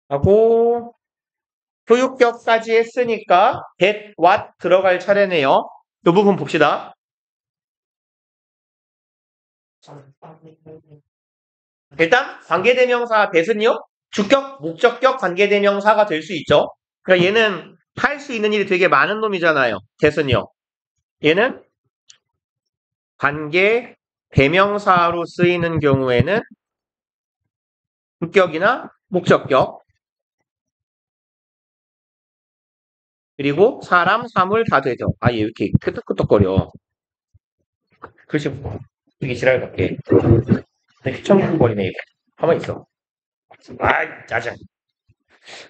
하고 교육격까지 했으니까 that, what 들어갈 차례네요. 이 부분 봅시다. 일단 관계대명사 that은요. 주격, 목적격 관계대명사가 될 수 있죠. 그러니까 얘는 할 수 있는 일이 되게 많은 놈이잖아요. that은요. 얘는 관계대명사로 쓰이는 경우에는 주격이나 목적격 그리고 사람, 사물 다 되죠. 아, 얘 왜 이렇게 끄덕끄덕거려. 글씨 되게 지랄 같게. 휘청휘청거리네, 이거. 가만히 있어. 아, 짜증.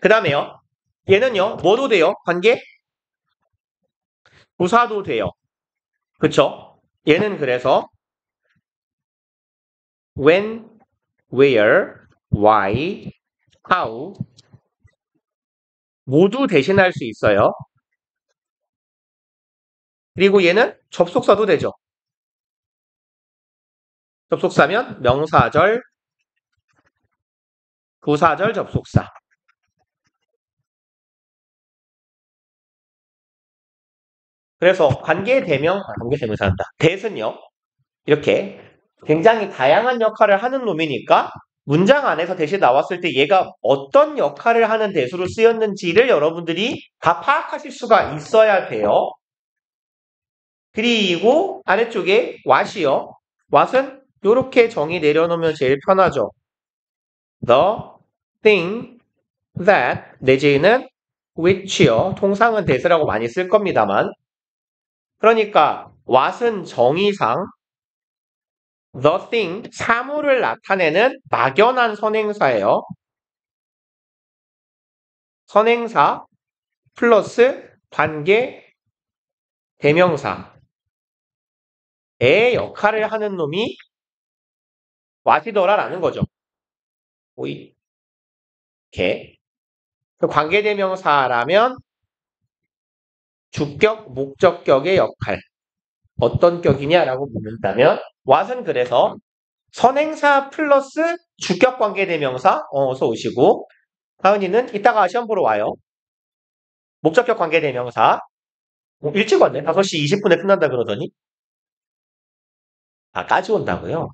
그 다음에요. 얘는요, 뭐도 돼요? 관계? 부사도 돼요. 그쵸? 얘는 그래서 when, where, why, how 모두 대신할 수 있어요. 그리고 얘는 접속사도 되죠. 접속사면 명사절, 부사절 접속사. 그래서 관계대명사한다. that은요, 이렇게 굉장히 다양한 역할을 하는 놈이니까 문장 안에서 대신 나왔을 때 얘가 어떤 역할을 하는 대수로 쓰였는지를 여러분들이 다 파악하실 수가 있어야 돼요. 그리고 아래쪽에 what이요. what은 이렇게 정의 내려놓으면 제일 편하죠. the thing that 내지는 which요. 통상은 that이라고 많이 쓸 겁니다만 그러니까 what은 정의상 the thing, 사물을 나타내는 막연한 선행사예요. 선행사 플러스 관계 대명사의 역할을 하는 놈이 what이더라라는 거죠. 오이. 이렇게. 관계 대명사라면 주격, 목적격의 역할. 어떤 격이냐라고 묻는다면 what은 그래서 선행사 플러스 주격 관계 대명사 어서 오시고 하은이는 이따가 시험 보러 와요. 목적격 관계 대명사 일찍 왔네. 5시 20분에 끝난다 그러더니 까지 온다고요?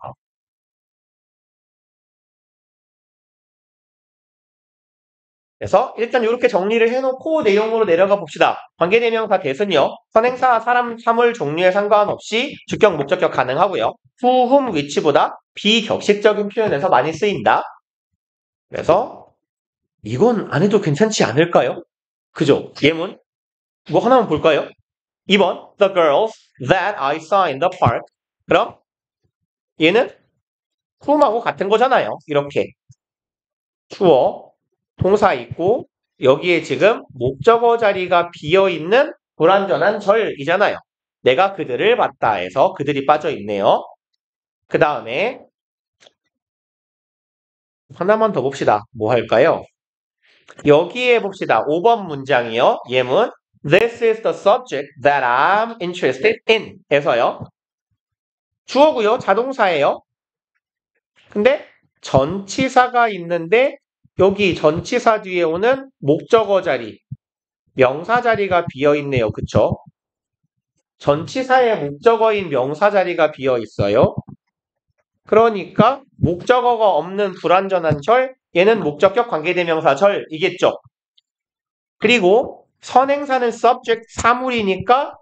그래서 일단 이렇게 정리를 해놓고 내용으로 내려가 봅시다. 관계대명사 that은요. 선행사, 사람, 사물 종류에 상관없이 주격, 목적격 가능하고요. who, whom, which보다 비격식적인 표현에서 많이 쓰인다. 그래서 이건 안 해도 괜찮지 않을까요? 그죠? 예문 뭐 하나만 볼까요? 2번 The girls that I saw in the park. 그럼 얘는 whom하고 같은 거잖아요. 이렇게 주어 동사 있고 여기에 지금 목적어 자리가 비어있는 불완전한 절이잖아요. 내가 그들을 봤다 해서 그들이 빠져있네요. 그 다음에 하나만 더 봅시다. 뭐 할까요? 여기에 봅시다. 5번 문장이요. 예문 This is the subject that I'm interested in 에서요. 주어고요. 자동사예요. 근데 전치사가 있는데 여기 전치사 뒤에 오는 목적어 자리 명사 자리가 비어있네요. 그쵸? 전치사의 목적어인 명사 자리가 비어있어요. 그러니까 목적어가 없는 불완전한 절, 얘는 목적격 관계대명사 절이겠죠. 그리고 선행사는 subject 사물이니까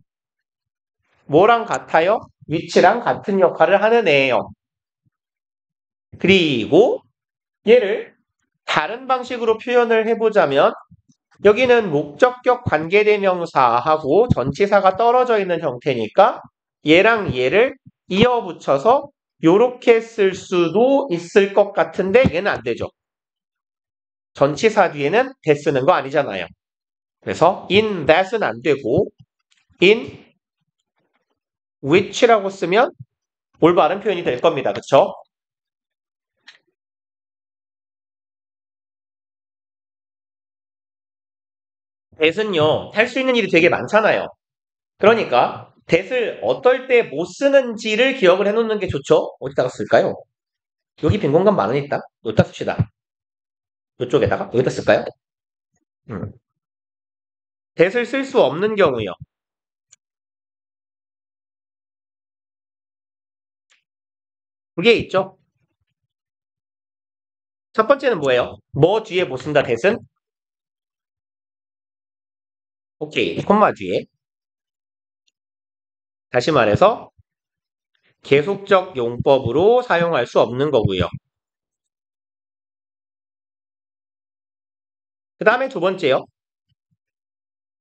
뭐랑 같아요? 위치랑 같은 역할을 하는 애예요. 그리고 얘를 다른 방식으로 표현을 해보자면 여기는 목적격 관계대명사하고 전치사가 떨어져 있는 형태니까 얘랑 얘를 이어 붙여서 요렇게 쓸 수도 있을 것 같은데 얘는 안 되죠. 전치사 뒤에는 that 쓰는 거 아니잖아요. 그래서 in that은 안 되고 in which라고 쓰면 올바른 표현이 될 겁니다. 그쵸? that은요 할 수 있는 일이 되게 많잖아요. 그러니까 that을 어떨 때 못 쓰는지를 기억을 해놓는 게 좋죠. 어디다가 쓸까요? 여기 빈 공간 많으니까 여기다 씁시다. 이쪽에다가 여기다 쓸까요? that을 쓸 수 없는 경우요. 그게 있죠. 첫 번째는 뭐예요? 뭐 뒤에 뭐 쓴다, that은? 오케이, 콤마 뒤에. 다시 말해서 계속적 용법으로 사용할 수 없는 거고요. 그 다음에 두 번째요.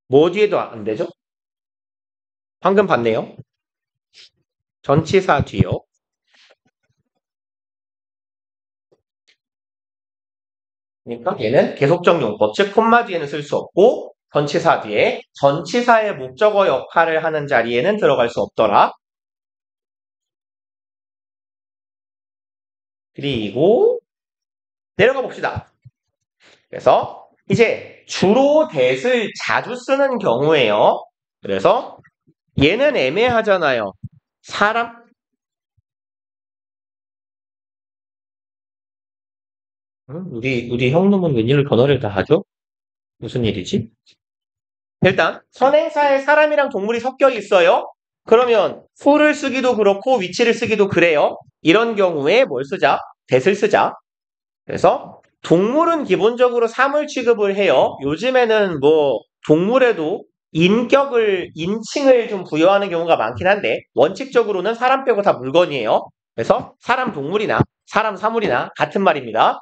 뭐 뒤에도 안 되죠? 방금 봤네요. 전치사 뒤요. 그러니까 얘는 계속적 용법, 즉 콤마 뒤에는 쓸 수 없고 전치사 뒤에 전치사의 목적어 역할을 하는 자리에는 들어갈 수 없더라. 그리고 내려가 봅시다. 그래서 이제 주로 that을 자주 쓰는 경우에요. 그래서 얘는 애매하잖아요. 사람? 우리 형놈은 웬일로 변호를 다 하죠? 무슨 일이지? 일단 선행사에 사람이랑 동물이 섞여 있어요. 그러면 who를 쓰기도 그렇고 위치를 쓰기도 그래요. 이런 경우에 뭘 쓰자? that을 쓰자. 그래서 동물은 기본적으로 사물 취급을 해요. 요즘에는 뭐 동물에도 인칭을 좀 부여하는 경우가 많긴 한데 원칙적으로는 사람 빼고 다 물건이에요. 그래서 사람 동물이나 사람 사물이나 같은 말입니다.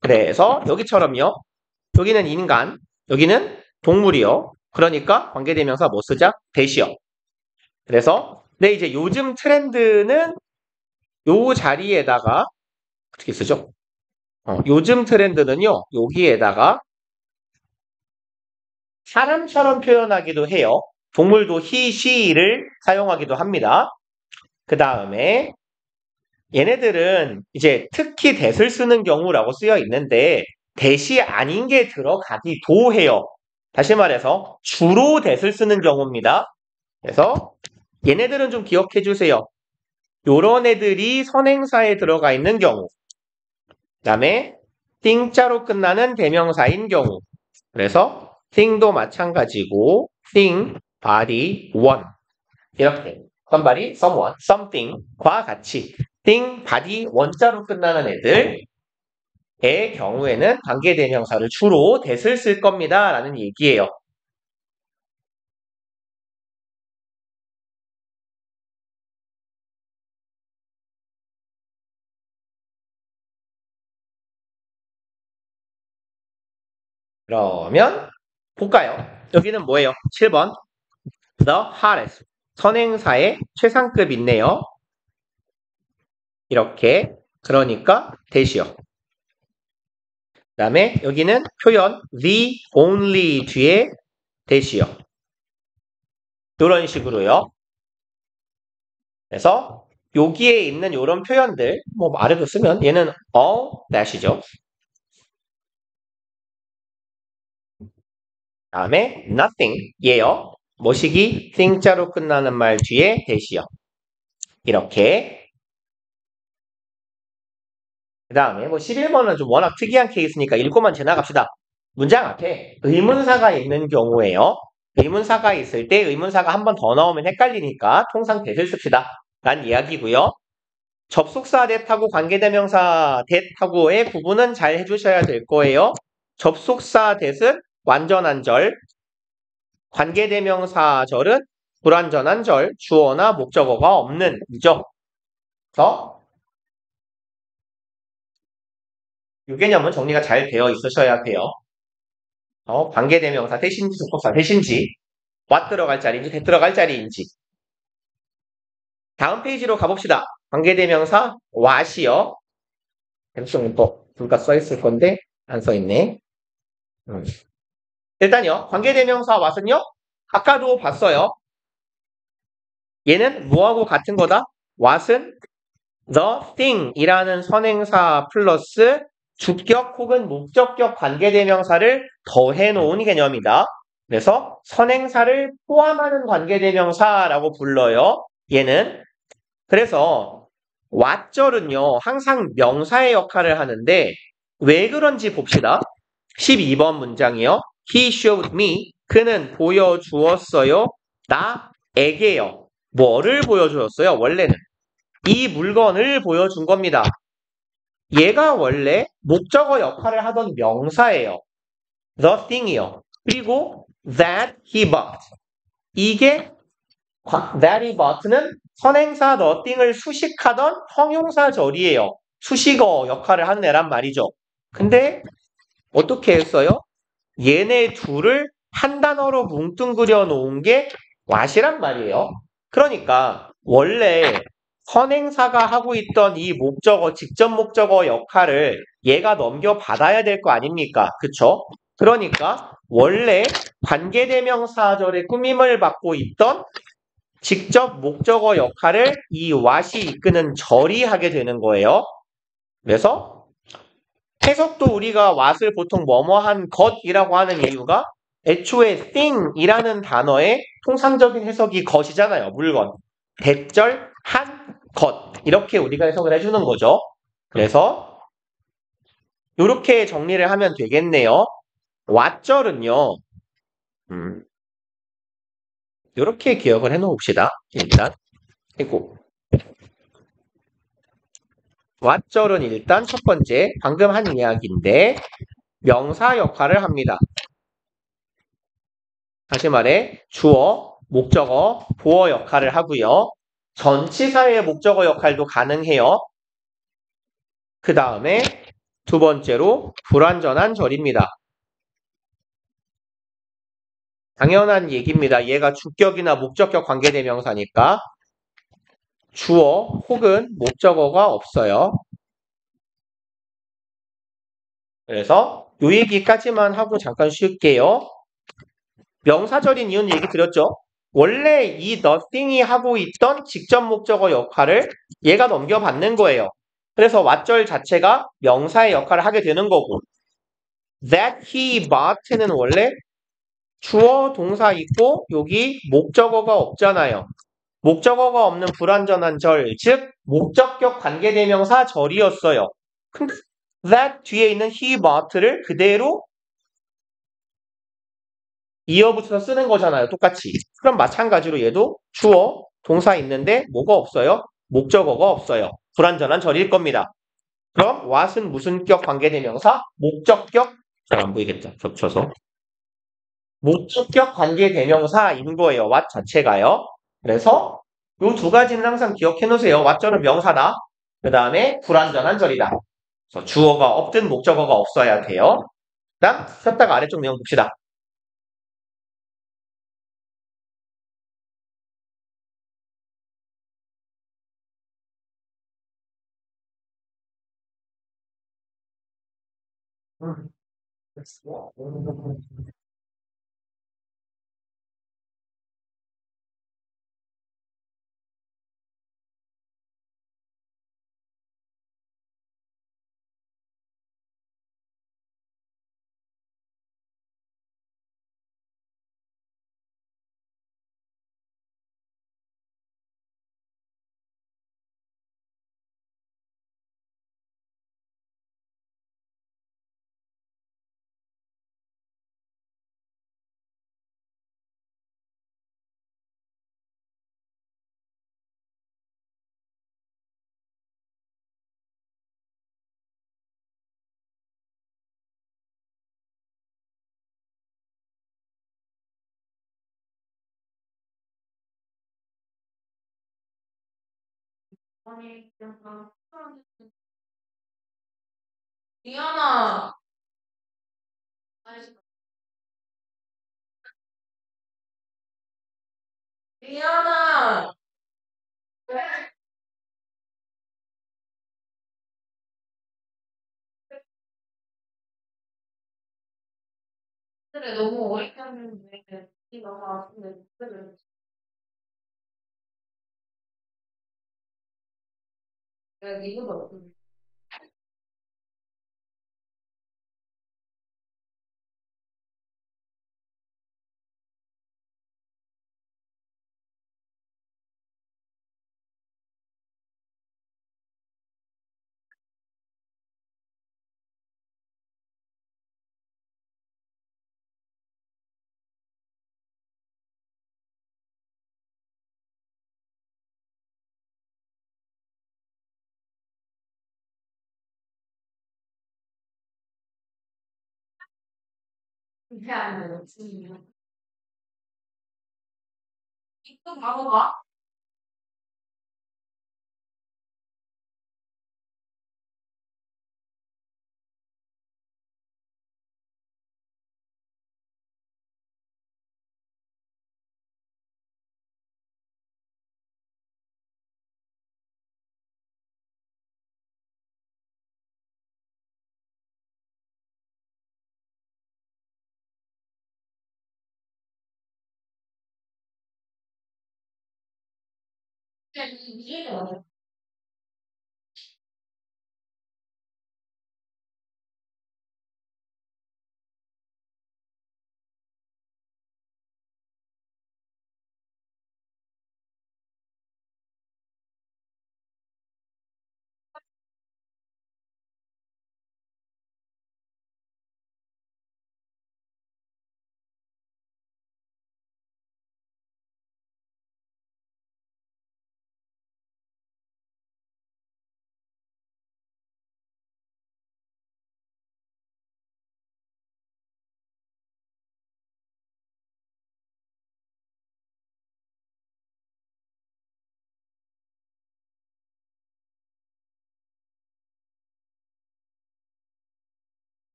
그래서 여기처럼요. 여기는 인간, 여기는 동물이요. 그러니까 관계대명사 뭐 쓰자? that이요. 그래서 이제 요즘 트렌드는 요 자리에다가 어떻게 쓰죠? 요즘 트렌드는요. 여기에다가 사람처럼 표현하기도 해요. 동물도 he, she를 사용하기도 합니다. 그 다음에 얘네들은 이제 특히 that을 쓰는 경우라고 쓰여 있는데 that이 아닌 게 들어가기도 해요. 다시 말해서 주로 that을 쓰는 경우입니다. 그래서 얘네들은 좀 기억해 주세요. 요런 애들이 선행사에 들어가 있는 경우. 그 다음에 thing자로 끝나는 대명사인 경우. 그래서 thing도 마찬가지고 thing, body, one 이렇게 somebody, someone, something과 같이 thing, body, one자로 끝나는 애들의 경우에는 관계대명사를 주로 that을 쓸 겁니다 라는 얘기예요. 그러면 볼까요? 여기는 뭐예요? 7번 the hottest 선행사의 최상급 있네요. 이렇게 그러니까 that이요. 그 다음에 여기는 표현 the only 뒤에 that이요. 이런 식으로요. 그래서 여기에 있는 이런 표현들 뭐 아래도 쓰면 얘는 all that이죠. 다음에 nothing 얘요. 뭐시기 thing자로 끝나는 말 뒤에 that이요. 이렇게 그 다음에 뭐 11번은 좀 워낙 특이한 케이스니까 읽고만 지나갑시다. 문장 앞에 의문사가 있는 경우에요. 의문사가 있을 때 의문사가 한 번 더 나오면 헷갈리니까 통상 that을 씁시다. 라는 이야기고요. 접속사 that하고 관계대명사 that하고의 구분은 잘 해주셔야 될 거예요. 접속사 that은 완전한 절, 관계대명사 절은 불완전한 절, 주어나 목적어가 없는 이죠. 그래서 이 개념은 정리가 잘 되어 있으셔야 돼요. 관계대명사 대신지, 접속사 대신지, what 들어갈 자리인지, that 들어갈 자리인지. 다음 페이지로 가봅시다. 관계대명사 what이요. 또 둘 다 써있을 건데 안 써있네. 일단요. 관계대명사 what은요. 아까도 봤어요. 얘는 뭐하고 같은 거다? what은 the thing 이라는 선행사 플러스 주격 혹은 목적격 관계대명사를 더해 놓은 개념이다. 그래서 선행사를 포함하는 관계대명사라고 불러요. 얘는. 그래서 what절은요. 항상 명사의 역할을 하는데 왜 그런지 봅시다. 12번 문장이요. He showed me. 그는 보여주었어요. 나에게요. 뭐를 보여주었어요? 원래는 이 물건을 보여준 겁니다. 얘가 원래 목적어 역할을 하던 명사예요. The thing이요. 그리고 that he bought. 이게 that he bought는 선행사 nothing을 수식하던 형용사 절이에요. 수식어 역할을 하는 애란 말이죠. 근데 어떻게 했어요? 얘네 둘을 한 단어로 뭉뚱그려 놓은 게 what이란 말이에요. 그러니까 원래 선행사가 하고 있던 이 목적어, 직접 목적어 역할을 얘가 넘겨받아야 될 거 아닙니까? 그쵸? 그러니까 원래 관계대명사절의 꾸밈을 받고 있던 직접 목적어 역할을 이 what이 이끄는 절이 하게 되는 거예요. 그래서 해석도 우리가 what을 보통 뭐뭐한 것이라고 하는 이유가 애초에 thing이라는 단어의 통상적인 해석이 것이잖아요. 물건. 대절 한 것. 이렇게 우리가 해석을 해주는 거죠. 그래서 이렇게 정리를 하면 되겠네요. what절은요. 이렇게 기억을 해놓읍시다. 일단. 그리고 what절은 일단 첫 번째 방금 한 이야기인데 명사 역할을 합니다. 다시 말해 주어, 목적어, 보어 역할을 하고요. 전치사의 목적어 역할도 가능해요. 그 다음에 두 번째로 불완전한 절입니다. 당연한 얘기입니다. 얘가 주격이나 목적격 관계대명사니까 주어 혹은 목적어가 없어요. 그래서 이 얘기까지만 하고 잠깐 쉴게요. 명사절인 이유는 얘기 드렸죠? 원래 이 nothing이 하고 있던 직접 목적어 역할을 얘가 넘겨받는 거예요. 그래서 what절 자체가 명사의 역할을 하게 되는 거고 that he bought는 원래 주어 동사 있고 여기 목적어가 없잖아요. 목적어가 없는 불완전한 절, 즉 목적격 관계대명사 절이었어요. 근데 that 뒤에 있는 he bought를 그대로 이어붙여서 쓰는 거잖아요. 똑같이. 그럼 마찬가지로 얘도 주어, 동사 있는데 뭐가 없어요? 목적어가 없어요. 불완전한 절일 겁니다. 그럼 what은 무슨 격 관계대명사? 목적격? 잘 안 보이겠죠? 겹쳐서. 목적격 관계대명사인 거예요. what 자체가요. 그래서 이 두 가지는 항상 기억해 놓으세요. what절은 명사다. 그 다음에 불완전한 절이다. 그래서 주어가 없든 목적어가 없어야 돼요. 그 다음 쉬었다가 아래쪽 내용 봅시다. 미안아, 미안아. 그래, 너무 어렵게 하는데, 이 너무 아픈데, 그래. 내가 이유가 없는데. 그렇게 하면 이거 봐봐. 이해가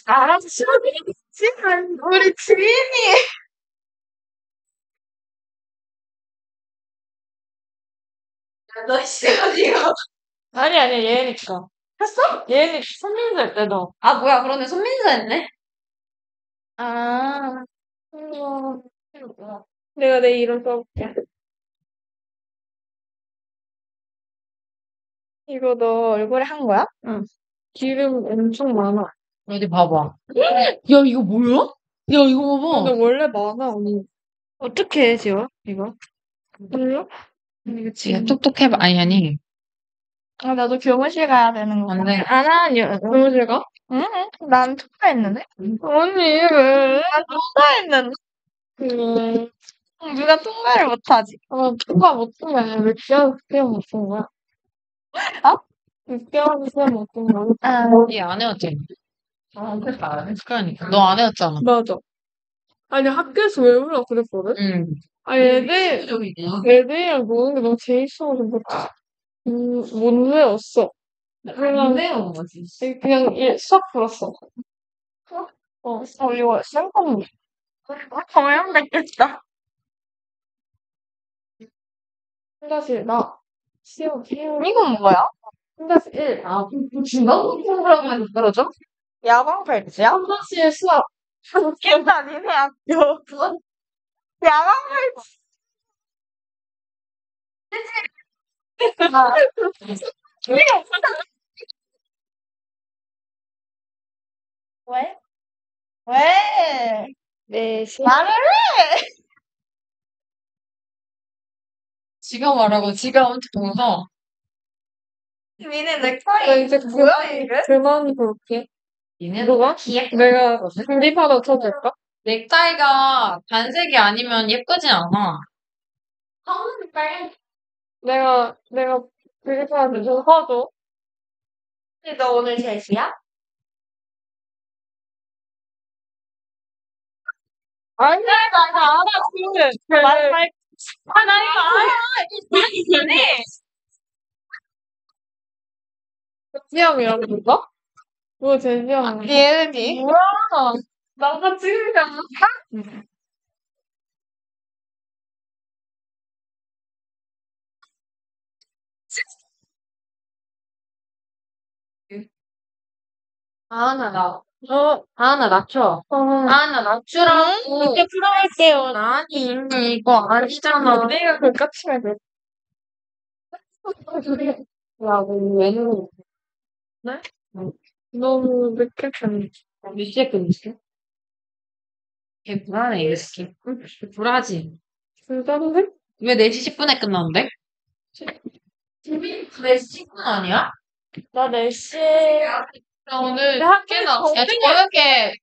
알았어. 지금 우리 주인이. 너 싫어, 지금. 아니, 얘니까. 했어? 얘니, 손민수 때 너. 아, 뭐야, 그러네. 손민수 했네? 아, 내가 내 이름 써볼게. 이거 너 얼굴에 한 거야? 응. 기름 엄청 많아. 어디 봐봐. 야, 이거 뭐야? 야, 이거 근데 봐봐. 원래 많아, 언니. 어떻게 해, 지워? 이거? 몰라? 이거 지금 똑똑해봐. 아니. 아, 나도 교무실 가야 되는 거. 안 돼. 아니야. 교무실 가? 응, 난 통과했는데? 언니, 왜? 난 통과했는데? 누가 통과를 못하지? 통과 못하면 왜 시험 못한 거야? 어? 6개월 시험 못한 거야? 얘안 해왔잖아. 그러니까. 너 안 해왔잖아. 맞아. 아니, 학교에서 외우라 그랬거든? 응. 아, 애들이랑 노는 게 너무 재밌어서 못 외웠어. 그냥, 외운 거지. 그냥 수업 들었어. 이거 쌤컴. 정말 겠다 다시 나 시험 이건 뭐야? 1-1 중간고등학교라고 그러죠? 야광 팔찌야? 1-1 수업 학교 다니네 학교 야광 팔찌 왜? 왜? 네, 말을 해! 지가 말하고 지가 엄청 동서. 니네 넥타이 이제 뭐야 이게? 그만 볼게. 누가? 내가 구리파도 쳐줄까? 넥타이가 단색이 아니면 예쁘진 않아. 내가 구리파한테 좀 사줘. 너 오늘 제시야? 아니, 나 알아, 나 이거 알아. 이네 제시형이라고 누가? 뭐 제시형? 얘는 뭐야? 나가 지금 그냥 하나 낮춰. 하나 낮추라고. 이렇게 풀어볼게요. 아니, 이거 아니잖아. 내가 그 까치면 돼. 야, 너왜 누르 네? 너무 늦게 켰네. 몇 시에 끝냈어? 걔 불안해, 이 새끼. 불하지. 불단데? 왜 4시 10분에 끝났는데? 4시 10분 아니야? 나 4시에 나 오늘 내 학교 꽤나, 야, 정신이 저녁에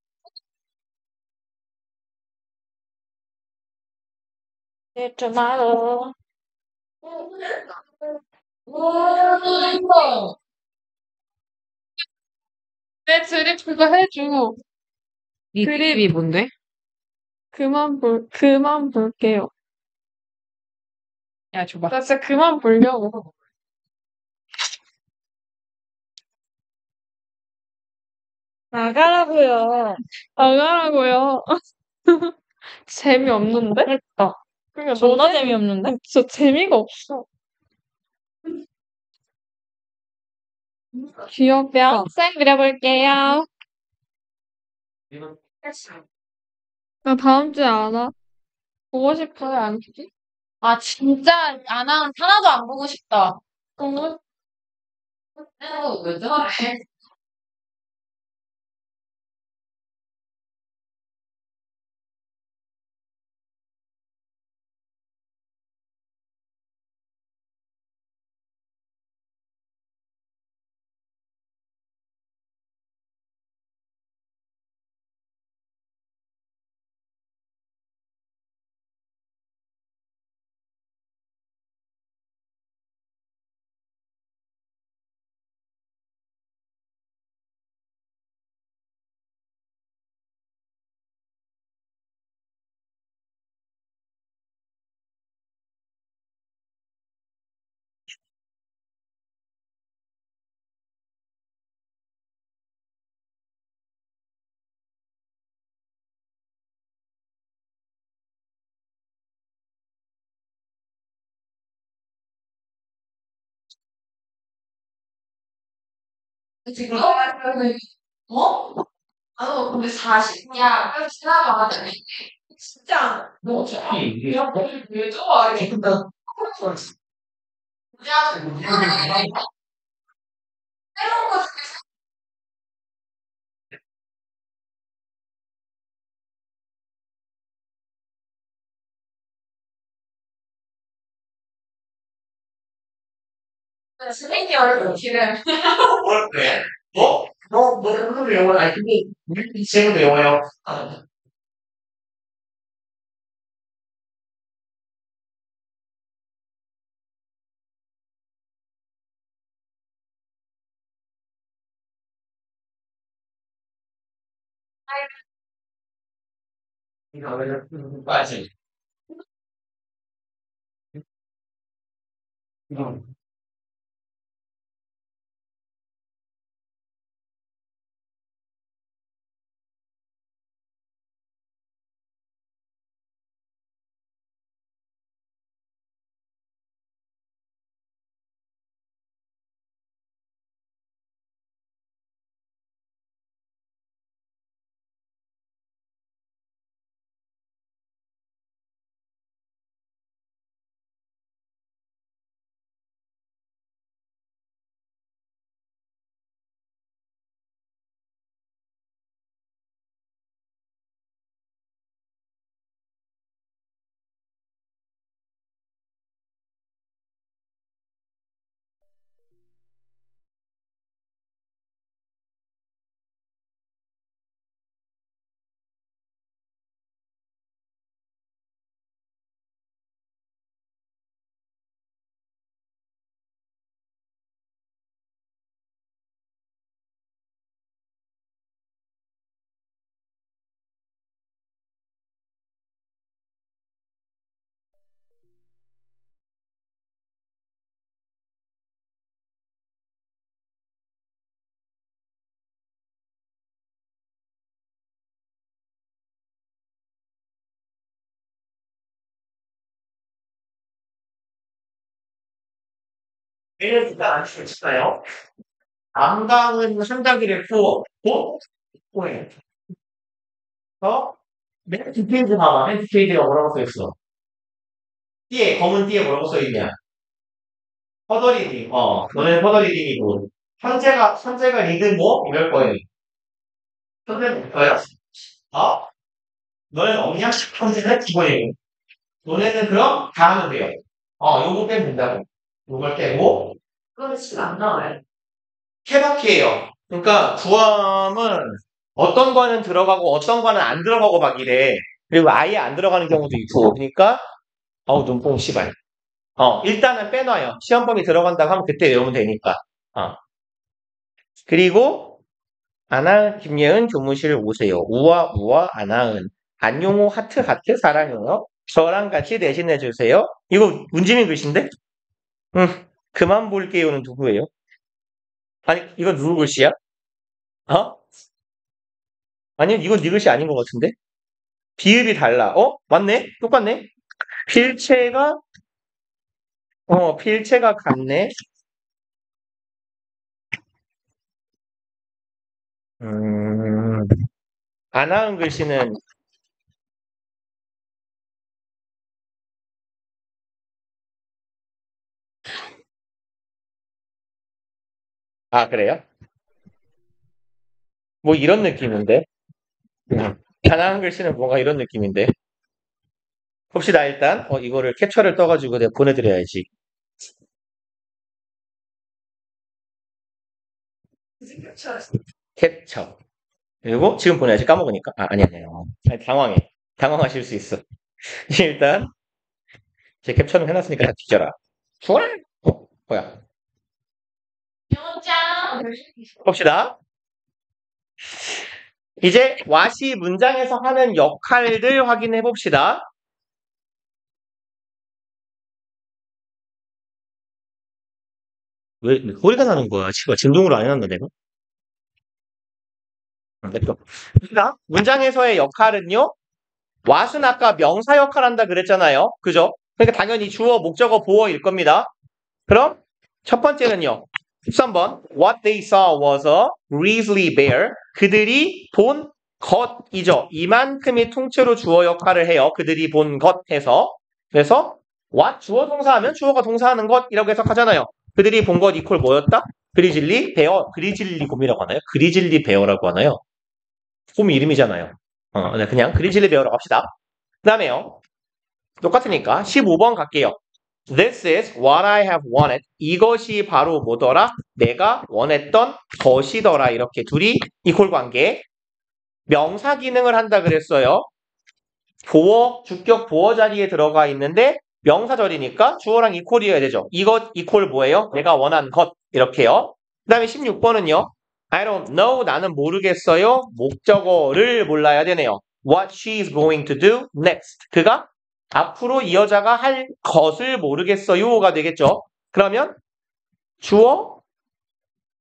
좀 알아. 내 드립 그거 해줘. 니 드립이 뭔데? 그만 볼게요. 야, 줘봐. 나 진짜 그만 보려고. 나가라고요. 나가라고요. 재미없는데? 그러니까. 그러니까 존나 재미없는데? 진짜 재미가 없어. 귀엽다. 쌤 그려볼게요. 나 다음 주에 안 와. 보고 싶어요, 안 주지? 아, 진짜, 하나도 안 보고 싶다. 너무 왜 저래? 지금 어? 근데 40야. 그럼 지나가. 진짜 너 어차피 그냥 왜 좋아해? 그냥 새로운 거 시니어를 지금 그래? 무슨 영어야? 아니, 근데, 이 친구도 영어요. 맞지? 내일 진짜 안 치나요? 안강은 한자기를 포에. 맨 뒷페이지 봐봐. 맨 뒷페이지가 뭐라고 써있어? 검은 띠에 뭐라고 써있냐? 퍼더리딩. 너네 퍼더리딩이고. 현재가 리듬 뭐? 이럴 거예요. 현재는 뭐예요? 어? 너네는 없냐? 현재는 기본이에요. 너네는 그럼 다 하면 돼요. 요거 빼면 된다고. 요걸 빼고. 그건 지금 안 나와요. 케바케예요. 그러니까 구함은 어떤 과는 들어가고 어떤 과는 안 들어가고 막 이래. 그리고 아예 안 들어가는 경우도 있고. 그러니까 눈뽕 씨발. 일단은 빼놔요. 시험 범위 들어간다고 하면 그때 외우면 되니까. 그리고 아나은, 김예은 교무실 오세요. 우와, 우와, 아나은. 안용호, 하트, 하트, 사랑해요. 저랑 같이 대신해 주세요. 이거 문지민 글씨인데? 그만 볼게요는 누구예요? 아니, 이건 누구 글씨야? 아니, 이건 네 글씨 아닌 것 같은데? 비읍이 달라. 맞네? 똑같네? 필체가, 필체가 같네? 음, 아나은 글씨는, 그래요? 뭐 이런 느낌인데? 아나은 글씨는 뭔가 이런 느낌인데? 봅시다, 일단. 이거를 캡처를 떠가지고 내가 보내드려야지. 캡처. 그리고 지금 보내야지 까먹으니까. 아니에요. 아니, 당황해. 당황하실 수 있어. 일단, 제 캡처는 해놨으니까 다 뒤져라. 죽어라! 뭐야. 영장. 봅시다. 이제 와시 문장에서 하는 역할들 확인해 봅시다. 왜 소리가 나는 거야? 진동으로 안 해놨나 내가? 됐어. 봅시다. 문장에서의 역할은요. what은 아까 명사 역할 한다 그랬잖아요. 그죠? 그러니까 당연히 주어, 목적어, 보어일 겁니다. 그럼 첫 번째는요. 13번. What they saw was a grizzly bear. 그들이 본 것이죠. 이만큼이 통째로 주어 역할을 해요. 그들이 본 것에서. 그래서 what 주어 동사하면 주어가 동사하는 것이라고 해석하잖아요. 그들이 본 것 이퀄 뭐였다? 그리즐리 베어. 그리즐리 곰이라고 하나요? 그리즐리 베어라고 하나요? 곰 이름이잖아요. 네, 그냥 그리즐리 베어라고 합시다. 그 다음에요. 똑같으니까 15번 갈게요. This is what I have wanted. 이것이 바로 뭐더라? 내가 원했던 것이더라. 이렇게 둘이 이퀄 관계. 명사 기능을 한다 그랬어요. 보어, 주격 보어 자리에 들어가 있는데 명사절이니까 주어랑 이퀄이어야 되죠. 이것 이퀄 뭐예요? 내가 원한 것. 이렇게요. 그 다음에 16번은요. I don't know. 나는 모르겠어요. 목적어를 몰라야 되네요. What she is going to do next. 그가 앞으로 이 여자가 할 것을 모르겠어요가 되겠죠. 그러면 주어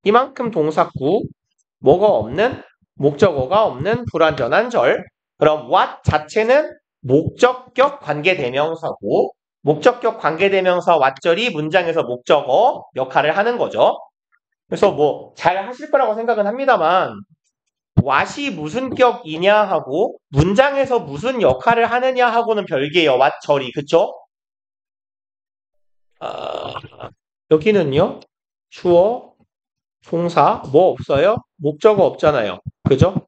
이만큼 동사구 뭐가 없는 목적어가 없는 불완전한 절. 그럼 what 자체는 목적격 관계대명사고 목적격 관계대명사 what절이 문장에서 목적어 역할을 하는 거죠. 그래서 뭐 잘 하실 거라고 생각은 합니다만 what이 무슨 격이냐 하고 문장에서 무슨 역할을 하느냐 하고는 별개예요. what절이. 그쵸? 여기는요. 주어, 동사 뭐 없어요? 목적어 없잖아요. 그죠?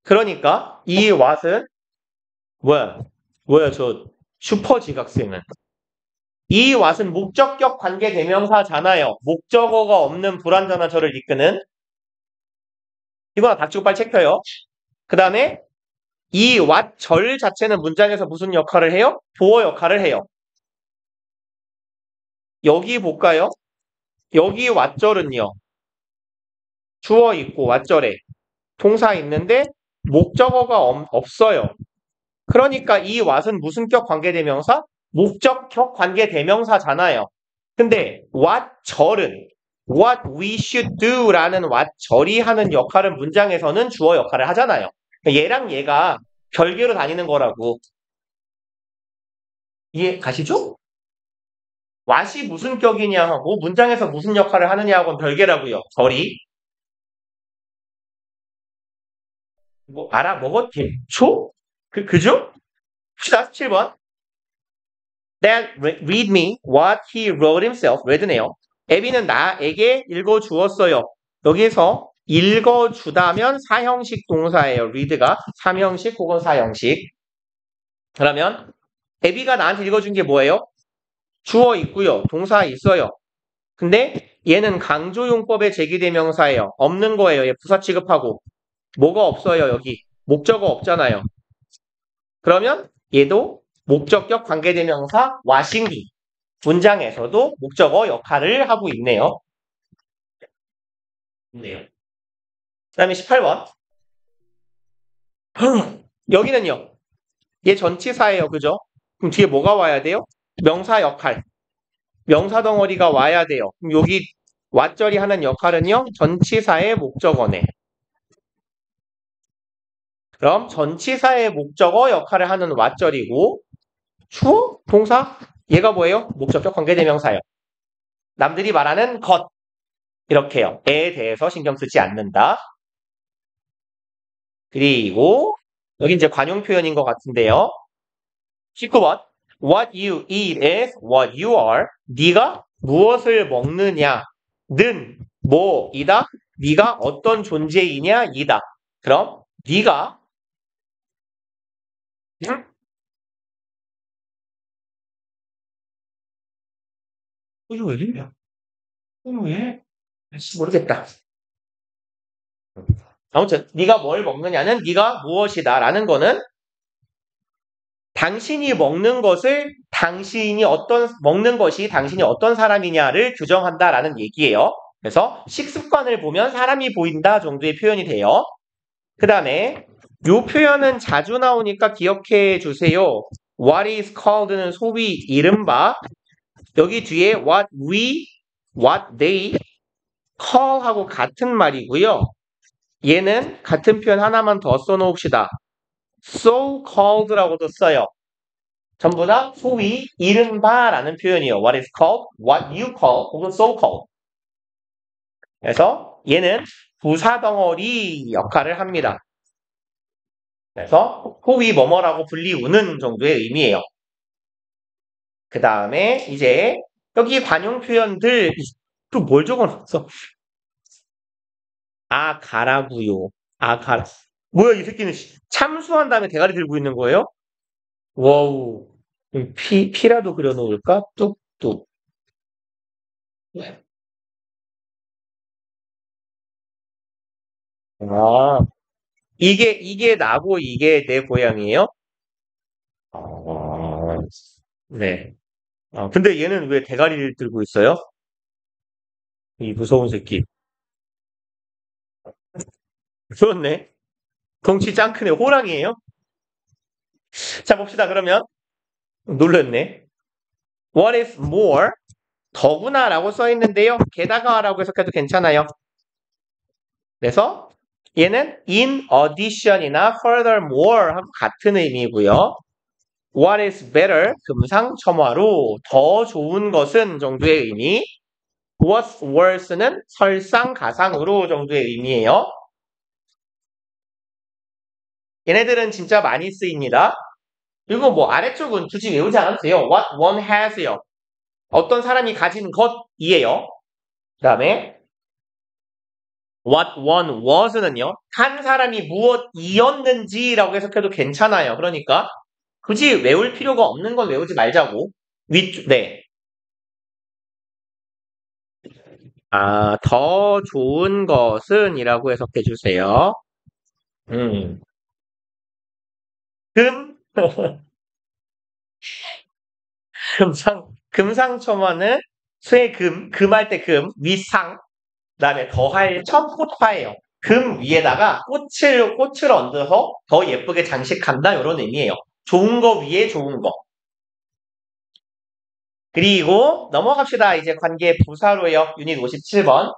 그러니까 이 what은 뭐야 저 슈퍼 지각생은 이 what은 목적격 관계대명사잖아요. 목적어가 없는 불완전한 절을 이끄는 이거나 닥치고 빨리 체크해요. 그 다음에 이 what 절 자체는 문장에서 무슨 역할을 해요? 보어 역할을 해요. 여기 볼까요? 여기 what 절은요. 주어 있고 what 절에 동사 있는데 목적어가 없어요. 그러니까 이 what은 무슨 격 관계대명사? 목적격 관계대명사잖아요. 근데 what 절은 what we should do 라는 what 절이 하는 역할은 문장에서는 주어 역할을 하잖아요. 얘랑 얘가 별개로 다니는 거라고. 이해 가시죠? what이 무슨 격이냐 하고 문장에서 무슨 역할을 하느냐 하고는 별개라고요. 절이. 뭐 알아먹었겠죠? 그죠? 17번. That read me what he wrote himself. read네요. 에비는 나에게 읽어주었어요. 여기서 읽어주다면 사형식 동사예요. read가 3형식 혹은 4형식. 그러면 에비가 나한테 읽어준 게 뭐예요? 주어 있고요. 동사 있어요. 근데 얘는 강조용법의 제기대명사예요. 없는 거예요. 얘 부사 취급하고. 뭐가 없어요. 여기. 목적어 없잖아요. 그러면 얘도 목적격 관계대명사 what인기. 문장에서도 목적어 역할을 하고 있네요. 그 다음에 18번. 여기는요. 얘 전치사예요. 그죠? 그럼 뒤에 뭐가 와야 돼요? 명사 역할. 명사 덩어리가 와야 돼요. 그럼 여기 왓절이 하는 역할은요. 전치사의 목적어네. 그럼 전치사의 목적어 역할을 하는 왓절이고 주어? 동사? 얘가 뭐예요? 목적격 관계대명사예요. 남들이 말하는 것. 이렇게요. 에 대해서 신경 쓰지 않는다. 그리고 여기 이제 관용 표현인 것 같은데요. 19번. What you eat is what you are. 네가 무엇을 먹느냐는 뭐이다? 네가 어떤 존재이냐? 이다. 그럼 네가 이거 왜 이래? 이거 왜? 모르겠다. 아무튼 네가 뭘 먹느냐는 네가 무엇이다라는 거는 당신이 먹는 것을 먹는 것이 당신이 어떤 사람이냐를 규정한다라는 얘기예요. 그래서 식습관을 보면 사람이 보인다 정도의 표현이 돼요. 그 다음에 이 표현은 자주 나오니까 기억해 주세요. What is called는 소위 이른바 여기 뒤에 what we, what they call하고 같은 말이고요. 얘는 같은 표현 하나만 더 써놓읍시다. so called라고도 써요. 전부 다 소위 이른바라는 표현이에요. What is called, what you call, 혹은 so called. 그래서 얘는 부사 덩어리 역할을 합니다. 그래서 소위 뭐뭐라고 불리우는 정도의 의미예요. 그 다음에 이제 여기 관용 표현들 또 뭘 적어놨어? 아 가라고요. 아 가라. 뭐야 이 새끼는 참수한 다음에 대가리 들고 있는 거예요? 와우. 피라도 그려놓을까? 뚝뚝. 아, 이게 나고 이게 내 고양이에요? 아, 네. 근데 얘는 왜 대가리를 들고 있어요? 이 무서운 새끼. 그렇네. 덩치 짱 크네. 호랑이에요? 자, 봅시다. 그러면. 놀랐네. What is more? 더구나 라고 써 있는데요. 게다가 라고 해석해도 괜찮아요. 그래서 얘는 in addition이나 furthermore 하고 같은 의미고요. What is better? 금상첨화로 더 좋은 것은 정도의 의미. What's worse는 설상가상으로 정도의 의미예요. 얘네들은 진짜 많이 쓰입니다. 그리고 뭐 아래쪽은 굳이 외우지 않아도 돼요. What one has요. 어떤 사람이 가진 것이에요. 그 다음에 What one was는요. 한 사람이 무엇이었는지라고 해석해도 괜찮아요. 그러니까 굳이 외울 필요가 없는 건 외우지 말자고. 네. 더 좋은 것은 이라고 해석해 주세요. 금, 금상첨화는 쇠 금할 때 위상, 그 다음에 더할 첨꽃화예요. 금 위에다가 꽃을 얹어서 더 예쁘게 장식한다, 이런 의미예요. 좋은 거 위에 좋은 거. 그리고 넘어갑시다. 이제 관계 부사로요. 유닛 57번.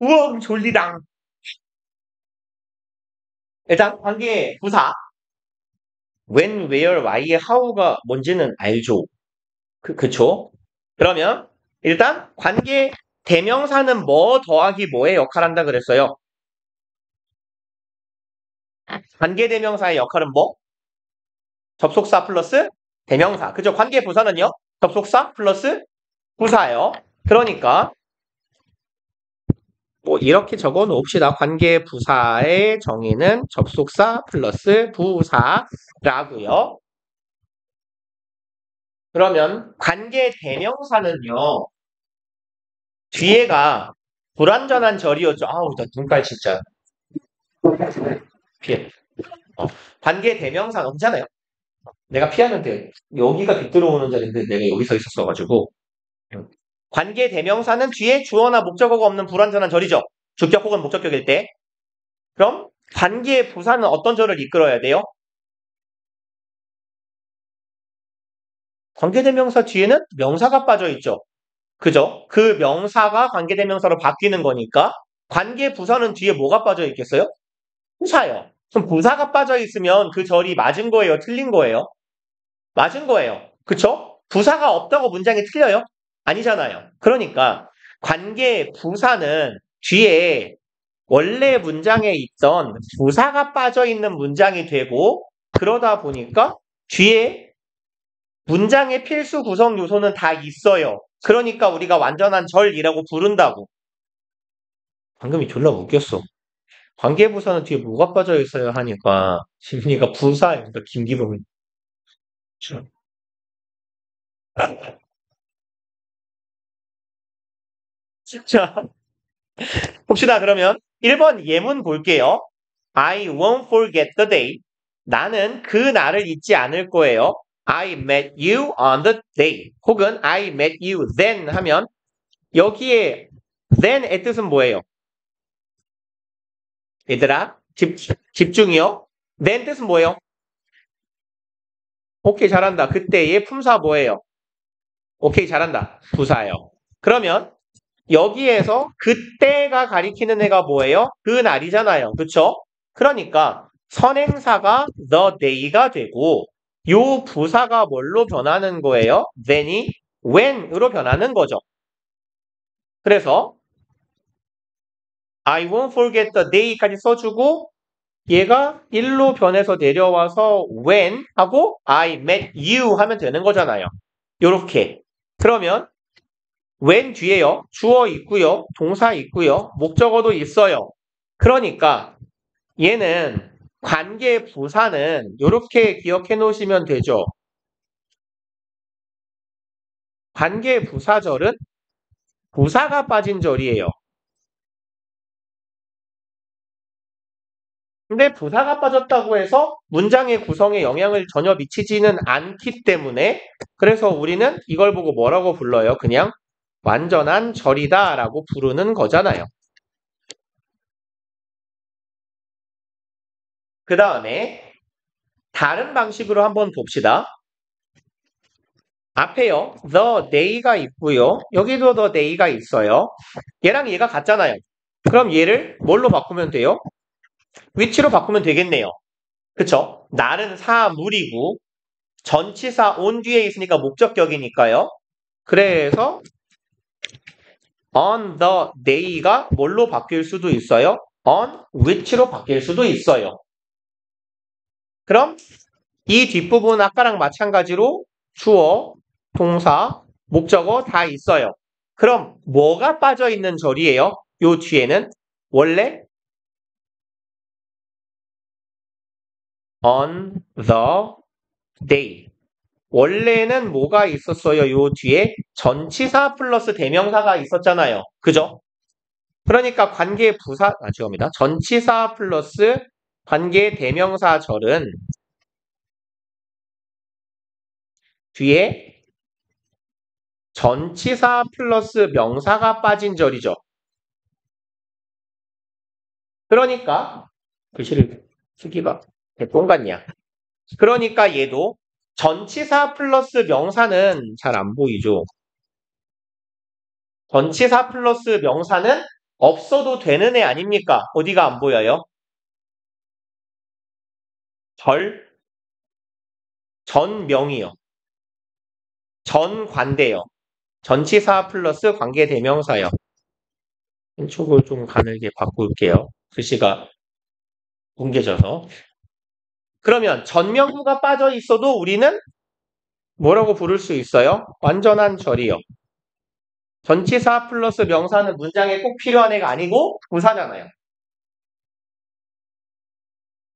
우엉 졸리당. 일단 관계 부사. when, where, why, how가 뭔지는 알죠. 그쵸? 그러면 일단 관계 대명사는 뭐 더하기 뭐의 역할을 한다 그랬어요? 관계 대명사의 역할은 뭐? 접속사 플러스 대명사. 그죠? 관계 부사는요? 접속사 플러스 부사예요. 그러니까 뭐 이렇게 적어 놓읍시다. 관계 부사의 정의는 접속사 플러스 부사라고요. 그러면 관계 대명사는요. 뒤에가 불완전한 절이었죠. 아우, 나 눈깔 진짜. 피해. 관계 대명사는 없잖아요. 내가 피하면 돼. 여기가 뒤들어오는 자리인데 내가 여기 서 있었어가지고. 관계 대명사는 뒤에 주어나 목적어가 없는 불완전한 절이죠. 주격 혹은 목적격일 때. 그럼 관계 부사는 어떤 절을 이끌어야 돼요? 관계 대명사 뒤에는 명사가 빠져 있죠. 그죠? 그 명사가 관계 대명사로 바뀌는 거니까 관계 부사는 뒤에 뭐가 빠져 있겠어요? 부사요. 그럼 부사가 빠져 있으면 그 절이 맞은 거예요? 틀린 거예요? 맞은 거예요. 그쵸? 부사가 없다고 문장이 틀려요? 아니잖아요. 그러니까 관계 부사는 뒤에 원래 문장에 있던 부사가 빠져 있는 문장이 되고 그러다 보니까 뒤에 문장의 필수 구성 요소는 다 있어요. 그러니까 우리가 완전한 절이라고 부른다고. 방금이 졸라 웃겼어. 관계부사는 뒤에 뭐가 빠져 있어요 하니까 심리가 부사입니다. 김기범이. 자, 봅시다. 그러면 1번 예문 볼게요. I won't forget the day. 나는 그 날을 잊지 않을 거예요. I met you on the day. 혹은 I met you then 하면 여기에 then의 뜻은 뭐예요? 얘들아, 집중이요. then 뜻은 뭐예요? 오케이, 잘한다. 그때의 품사 뭐예요? 오케이, 잘한다. 부사예요. 그러면 여기에서 그때가 가리키는 애가 뭐예요? 그 날이잖아요. 그쵸? 그러니까 선행사가 the day가 되고 요 부사가 뭘로 변하는 거예요? then이 when으로 변하는 거죠. 그래서 I won't forget the day까지 써주고 얘가 1로 변해서 내려와서 when 하고 I met you 하면 되는 거잖아요. 요렇게. 그러면 when 뒤에요. 주어 있고요. 동사 있고요. 목적어도 있어요. 그러니까 얘는 관계 부사는 이렇게 기억해 놓으시면 되죠. 관계 부사절은 부사가 빠진 절이에요. 근데 부사가 빠졌다고 해서 문장의 구성에 영향을 전혀 미치지는 않기 때문에 그래서 우리는 이걸 보고 뭐라고 불러요? 그냥 완전한 절이다 라고 부르는 거잖아요. 그 다음에 다른 방식으로 한번 봅시다. 앞에요. the day가 있고요. 여기도 the day가 있어요. 얘랑 얘가 같잖아요. 그럼 얘를 뭘로 바꾸면 돼요? 위치로 바꾸면 되겠네요. 그쵸? 날은 사물이고 전치사 on 뒤에 있으니까 목적격이니까요. 그래서 on the day가 뭘로 바뀔 수도 있어요? on which로 바뀔 수도 있어요. 그럼 이 뒷부분 아까랑 마찬가지로 주어, 동사, 목적어 다 있어요. 그럼 뭐가 빠져있는 절이에요? 요 뒤에는 원래 on the day. 원래는 뭐가 있었어요? 요 뒤에 전치사 플러스 대명사가 있었잖아요. 그죠? 그러니까 관계 부사, 죄송합니다. 전치사 플러스 관계 대명사 절은 뒤에 전치사 플러스 명사가 빠진 절이죠. 그러니까 글씨를 쓰기가 대똥 같냐. 그러니까 얘도 전치사 플러스 명사는 잘 안 보이죠. 전치사 플러스 명사는 없어도 되는 애 아닙니까? 어디가 안 보여요? 전명이요. 전관대요. 전치사 플러스 관계대명사요. 왼쪽을 좀 가늘게 바꿀게요. 글씨가 뭉개져서. 그러면 전명구가 빠져 있어도 우리는 뭐라고 부를 수 있어요? 완전한 절이요. 전치사 플러스 명사는 문장에 꼭 필요한 애가 아니고 부사잖아요.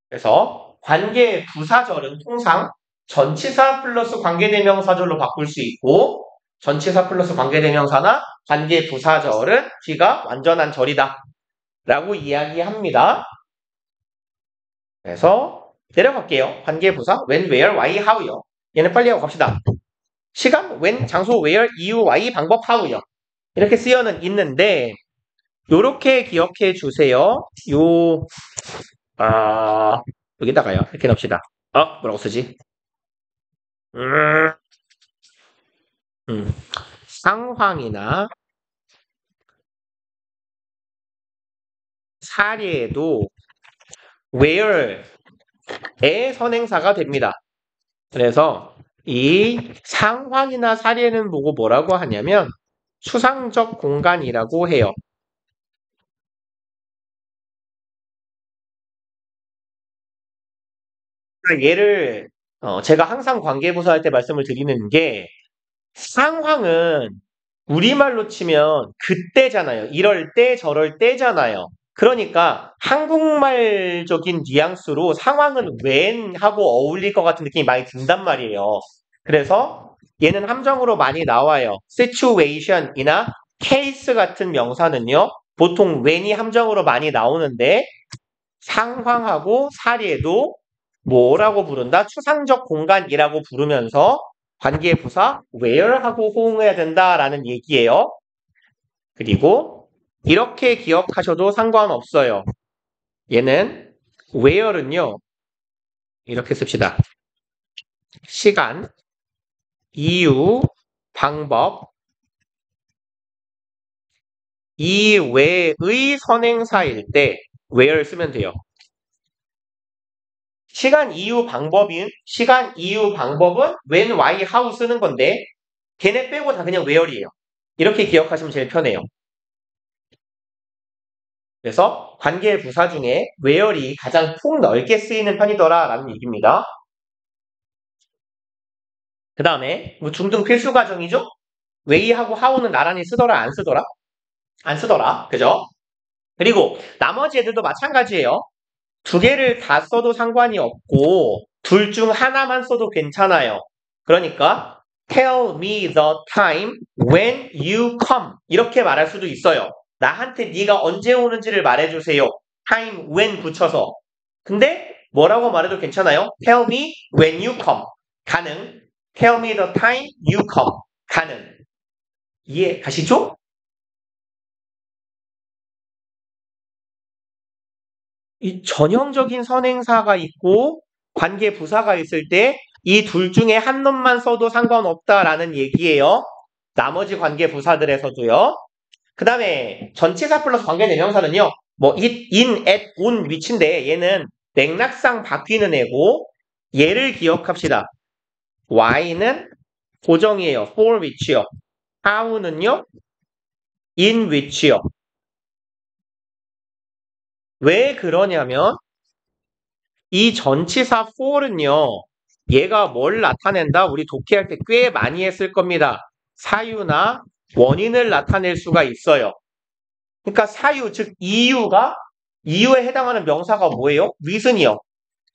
그래서 관계 부사절은 통상 전치사 플러스 관계대명사절로 바꿀 수 있고 전치사 플러스 관계대명사나 관계부사절은 뒤가 완전한 절이다 라고 이야기합니다. 그래서 내려갈게요. 관계부사 when, where, why, how요. 얘는 빨리 하고 갑시다. 시간 when, 장소 where, 이유 why, 방법 how요. 이렇게 쓰여는 있는데 요렇게 기억해 주세요. 여기다가요. 이렇게 넣읍시다. 뭐라고 쓰지? 상황이나 사례에도 where의 선행사가 됩니다. 그래서 이 상황이나 사례는 보고 뭐라고 하냐면 추상적 공간이라고 해요. 얘를 제가 항상 관계부사 할 때 말씀을 드리는 게 상황은 우리말로 치면 그때잖아요. 이럴 때 저럴 때잖아요. 그러니까 한국말적인 뉘앙스로 상황은 when 하고 어울릴 것 같은 느낌이 많이 든단 말이에요. 그래서 얘는 함정으로 많이 나와요. situation이나 case 같은 명사는요. 보통 when이 함정으로 많이 나오는데 상황하고 사례도 뭐라고 부른다? 추상적 공간이라고 부르면서 관계부사 where하고 호응해야 된다라는 얘기예요. 그리고 이렇게 기억하셔도 상관없어요. 얘는 where는요. 이렇게 씁시다. 시간, 이유, 방법 이외의 선행사일 때 where 쓰면 돼요. 시간, 이유, 방법은 when, why, how 쓰는 건데 걔네 빼고 다 그냥 where이에요. 이렇게 기억하시면 제일 편해요. 그래서 관계부사 중에 where이 가장 폭 넓게 쓰이는 편이더라 라는 얘기입니다. 그 다음에 중등 필수 과정이죠? way하고 how는 나란히 쓰더라 안 쓰더라? 안 쓰더라. 그죠? 그리고 나머지 애들도 마찬가지예요. 두 개를 다 써도 상관이 없고 둘 중 하나만 써도 괜찮아요. 그러니까 tell me the time when you come 이렇게 말할 수도 있어요. 나한테 네가 언제 오는지를 말해주세요. time when 붙여서. 근데 뭐라고 말해도 괜찮아요. tell me when you come 가능. tell me the time you come 가능. 이해 가시죠? 이 전형적인 선행사가 있고 관계부사가 있을 때 이 둘 중에 한 놈만 써도 상관없다라는 얘기예요. 나머지 관계부사들에서도요. 그 다음에 전치사 플러스 관계대명사는요. 뭐 it, in, at, on, which인데 얘는 맥락상 바뀌는 애고 얘를 기억합시다. why는 고정이에요. for which요. how는요. in which요. 왜 그러냐면 이 전치사 for는요. 얘가 뭘 나타낸다? 우리 독해할 때 꽤 많이 했을 겁니다. 사유나 원인을 나타낼 수가 있어요. 그러니까 사유, 즉 이유에 해당하는 명사가 뭐예요? reason이요.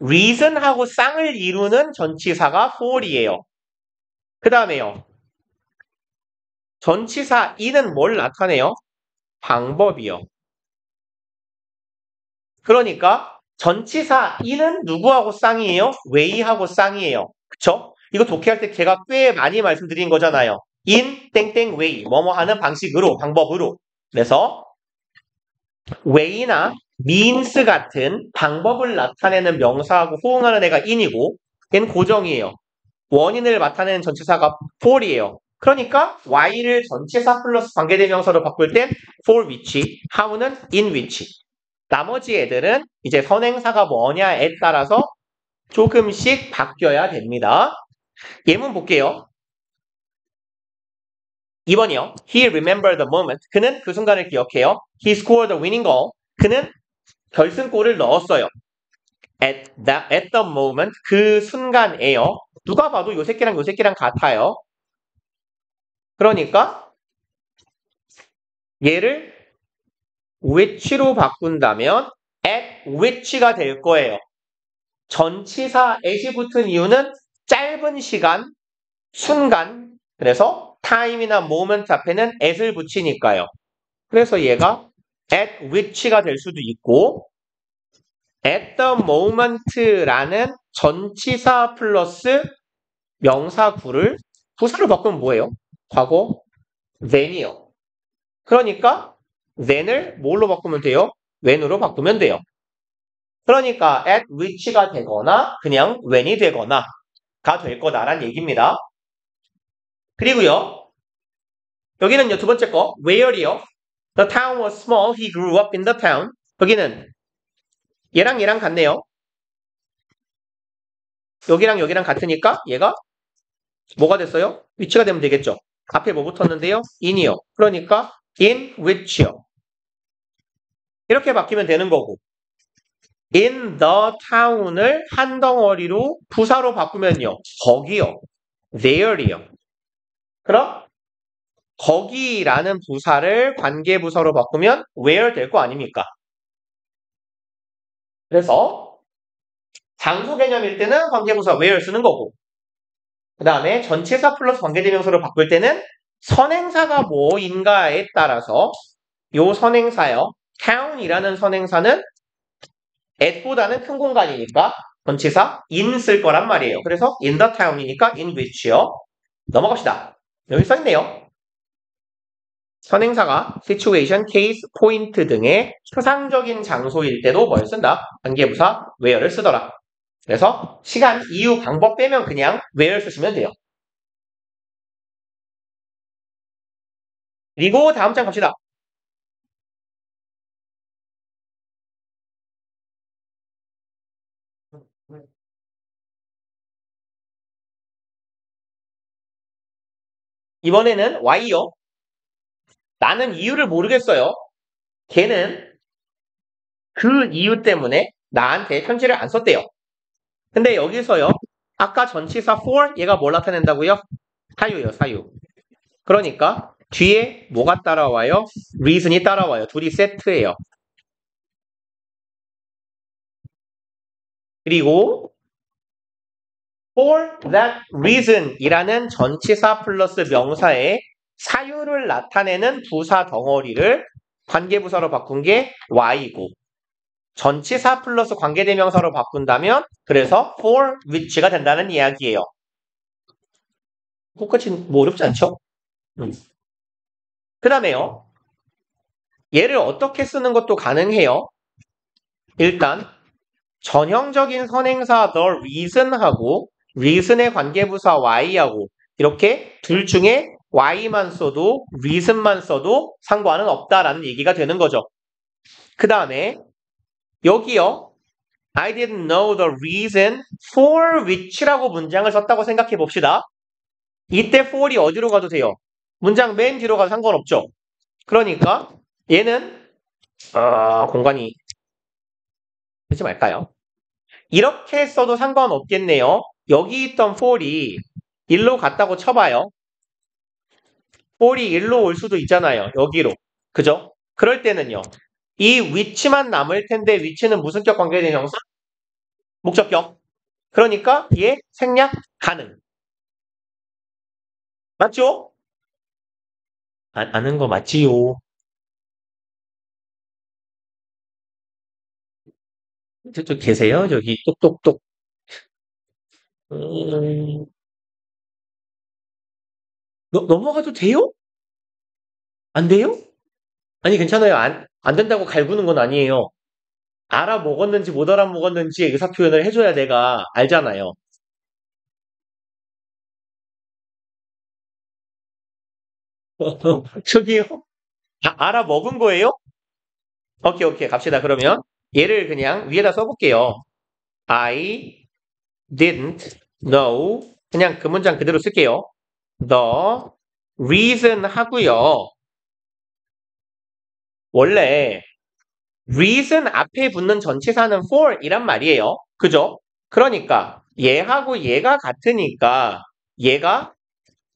reason하고 쌍을 이루는 전치사가 for이에요. 그 다음에요. 전치사 in은 뭘 나타내요? 방법이요. 그러니까 전치사 in은 누구하고 쌍이에요? way하고 쌍이에요. 그쵸? 이거 독해할 때 제가 꽤 많이 말씀드린 거잖아요. in 땡땡 way 뭐뭐 하는 방식으로 방법으로. 그래서 way나 means 같은 방법을 나타내는 명사하고 호응하는 애가 in이고 얘는 고정이에요. 원인을 나타내는 전치사가 for이에요. 그러니까 why를 전치사 플러스 관계대명사로 바꿀 땐 for which, how는 in which. 나머지 애들은 이제 선행사가 뭐냐에 따라서 조금씩 바뀌어야 됩니다. 예문 볼게요. 2번이요. He remembered the moment. 그는 그 순간을 기억해요. He scored the winning goal. 그는 결승골을 넣었어요. At the moment. 그 순간에요. 누가 봐도 요 새끼랑 같아요. 그러니까 얘를 which로 바꾼다면 at which가 될 거예요. 전치사 at이 붙은 이유는 짧은 시간, 순간. 그래서 time이나 moment 앞에는 at을 붙이니까요. 그래서 얘가 at which가 될 수도 있고 at the moment라는 전치사 플러스 명사구를 부사로 바꾸면 뭐예요? 과거 then이요. 그러니까 then을 뭘로 바꾸면 돼요? when으로 바꾸면 돼요. 그러니까 at which가 되거나 그냥 when이 되거나 가 될 거다라는 얘기입니다. 그리고요. 여기는요. 두 번째 거 where이요. The town was small. He grew up in the town. 여기는 얘랑 같네요. 여기랑 같으니까 얘가 뭐가 됐어요? 위치가 되면 되겠죠. 앞에 뭐 붙었는데요? in이요. 그러니까 in which요. 이렇게 바뀌면 되는 거고 in the town을 한 덩어리로 부사로 바꾸면요. 거기요. there이요. 그럼 거기라는 부사를 관계부사로 바꾸면 where 될 거 아닙니까? 그래서 장소 개념일 때는 관계부사 where 쓰는 거고 그 다음에 전치사 플러스 관계대명사로 바꿀 때는 선행사가 뭐인가에 따라서 요 선행사요. town이라는 선행사는 at보다는 큰 공간이니까 전치사 in 쓸 거란 말이에요. 그래서 in the town이니까 in which요. 넘어갑시다. 여기 써있네요. 선행사가 situation, case, point 등의 추상적인 장소일 때도 뭘 쓴다? 관계부사 where를 쓰더라. 그래서 시간, 이유, 방법 빼면 그냥 where 쓰시면 돼요. 그리고 다음 장 갑시다. 이번에는 Y요. 나는 이유를 모르겠어요. 걔는 그 이유 때문에 나한테 편지를 안 썼대요. 근데 여기서요. 아까 전치사 for 얘가 뭘 나타낸다고요? 사유요, 사유. 그러니까 뒤에 뭐가 따라와요? reason이 따라와요. 둘이 세트예요. 그리고 for that reason이라는 전치사 플러스 명사의 사유를 나타내는 부사 덩어리를 관계부사로 바꾼 게 y이고 전치사 플러스 관계대명사로 바꾼다면 그래서 for which가 된다는 이야기예요. 똑같이 뭐 어렵지 않죠? 그 다음에요. 얘를 어떻게 쓰는 것도 가능해요. 일단 전형적인 선행사 the reason하고 reason의 관계부사 y하고 이렇게 둘 중에 y만 써도 reason만 써도 상관은 없다라는 얘기가 되는 거죠. 그 다음에 여기요. I didn't know the reason for which라고 문장을 썼다고 생각해 봅시다. 이때 for이 어디로 가도 돼요? 문장 맨 뒤로 가도 상관없죠. 그러니까 얘는 공간이 되지 말까요? 이렇게 써도 상관없겠네요. 여기 있던 for이 1로 갔다고 쳐봐요. for이 1로 올 수도 있잖아요. 여기로. 그죠? 그럴 때는요. 이 which만 남을 텐데 which는 무슨 격 관계대명사? 목적격. 그러니까 얘 생략 가능. 맞죠? 아는 거 맞지요? 저쪽 계세요? 저기 똑똑똑. 넘어가도 돼요? 안 돼요? 아니 괜찮아요. 안 된다고 갈구는 건 아니에요. 알아먹었는지 못 알아먹었는지 의사표현을 해줘야 내가 알잖아요. 저기요? 알아먹은 거예요? 오케이 갑시다. 그러면 얘를 그냥 위에다 써볼게요. I didn't know 그냥 그 문장 그대로 쓸게요. The reason 하고요. 원래 reason 앞에 붙는 전치사는 for 이란 말이에요. 그죠? 그러니까 얘하고 얘가 같으니까 얘가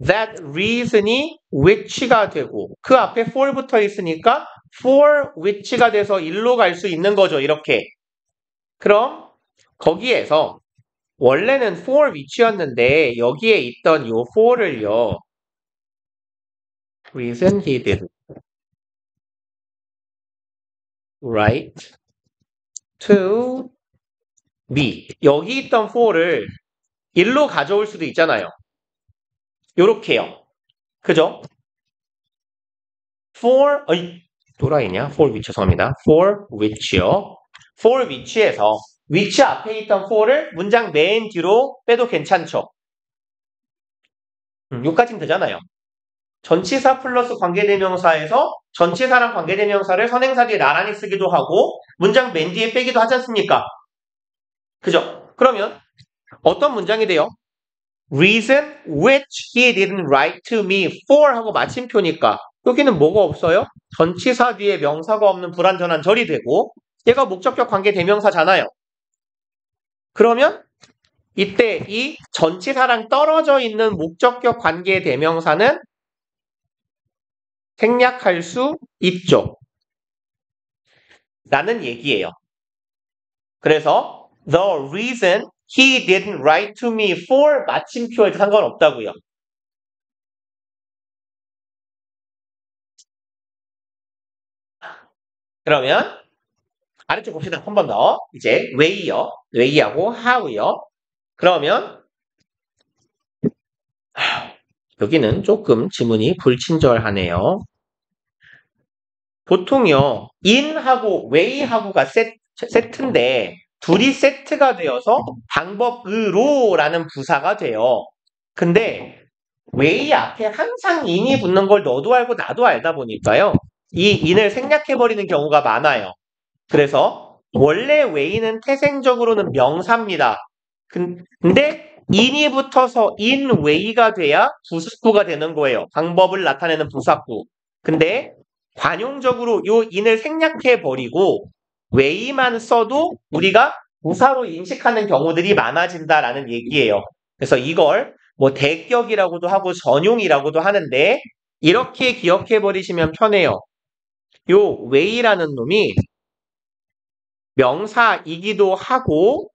that reason이 which가 되고 그 앞에 for 붙어 있으니까 for which가 돼서 일로 갈 수 있는 거죠. 이렇게. 그럼 거기에서 원래는 for which였는데 여기에 있던 요 for를요. reason he didn't write to me. 여기 있던 for를 일로 가져올 수도 있잖아요. 요렇게요. 그죠? for, 또라이냐? for which, 죄송합니다. for which요. for which에서 which 앞에 있던 for를 문장 맨 뒤로 빼도 괜찮죠? 여기까지는 되잖아요. 전치사 플러스 관계대명사에서 전치사랑 관계대명사를 선행사 뒤에 나란히 쓰기도 하고 문장 맨 뒤에 빼기도 하지 않습니까? 그죠? 그러면 어떤 문장이 돼요? Reason which he didn't write to me for 하고 마침표니까 여기는 뭐가 없어요? 전치사 뒤에 명사가 없는 불완전한 절이 되고 얘가 목적격 관계대명사잖아요. 그러면 이때 이 전치사랑 떨어져 있는 목적격 관계대명사는 생략할 수 있죠. 라는 얘기예요. 그래서 the reason he didn't write to me for 마침표에도 상관없다고요. 그러면 아래쪽 봅시다. 한 번 더. 이제 way요. way하고 how요. 그러면 여기는 조금 지문이 불친절하네요. 보통요. in하고 way하고가 세트인데 둘이 세트가 되어서 방법으로라는 부사가 돼요. 근데 way 앞에 항상 in이 붙는 걸 너도 알고 나도 알다 보니까요. 이 in을 생략해버리는 경우가 많아요. 그래서 원래 way는 태생적으로는 명사입니다. 근데 in이 붙어서 in way가 돼야 부사구가 되는 거예요. 방법을 나타내는 부사구. 근데 관용적으로 요 in을 생략해버리고 way만 써도 우리가 부사로 인식하는 경우들이 많아진다라는 얘기예요. 그래서 이걸 뭐 대격이라고도 하고 전용이라고도 하는데 이렇게 기억해버리시면 편해요. 요 way라는 놈이 명사이기도 하고